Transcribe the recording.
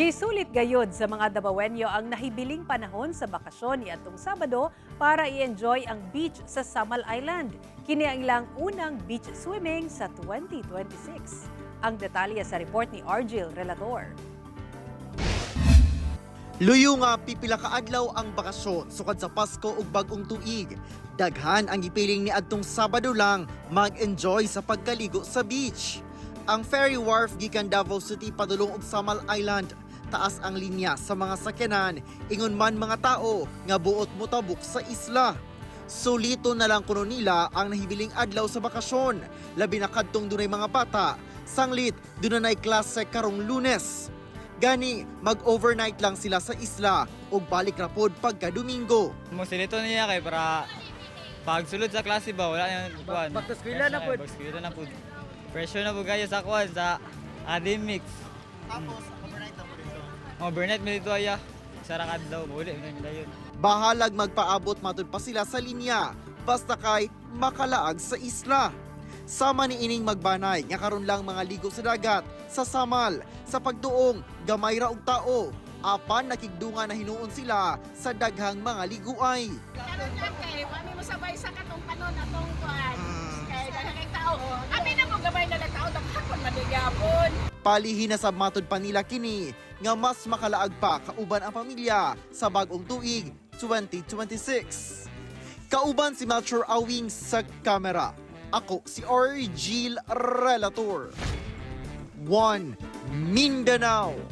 Gisulit gayod sa mga Dabawenyo ang nahibiling panahon sa bakasyon ni atong Sabado para i-enjoy ang beach sa Samal Island. Kini ang ilang unang beach swimming sa 2026. Ang detalye sa report ni Argil Relator. Luyo nga pipila ka adlaw ang bakasyon sukad sa Pasko ug bag-ong tuig. Daghan ang gipiling ni adtong Sabado lang mag-enjoy sa pagkaligo sa beach. Ang ferry wharf gikan Davao City padulong og Samal Island. Taas ang linya sa mga sakyanan, ingon man mga tao nga buot motabok sa isla. Solito na lang kuno nila ang nahibiling adlaw sa bakasyon, labi na kadtong dunay mga bata. Sanglit dunay klase karong Lunes. Gani, mag-overnight lang sila sa isla ug balik ra pod pagka Domingo. Musilito niya kay para pagsulod sa klase ba wala yung kuan. Back-to-eskwela na pod. Back-to-eskwela na pod. Pressure na po kayo sa kuan sa academics. Tapos, overnight na po dito. Overnight mi dito aya. Sara kadlaw uli mi dayon. Bahalag magpaabot matud pa sila sa linya, basta kay makalaag sa isla. Sama ni ining magbanay nga karon lang mga ligo sa dagat sa Samal sa pagduong gamay ra og tao apan nakigdungan na hinuon sila sa daghang mga liguay. Karon lang kay wami mo sabay sa katong kanon atong kuan. Kay daghang tao. Abi na mo gabay na lang tao daghang madigapon. Palihin na sa matud pa nila kini nga mas makalaag pa kauban ang pamilya sa bag-ong tuig 2026. Kauban si Melchor Awing sa kamera. Ako si Argil Relator. 1 Mindanao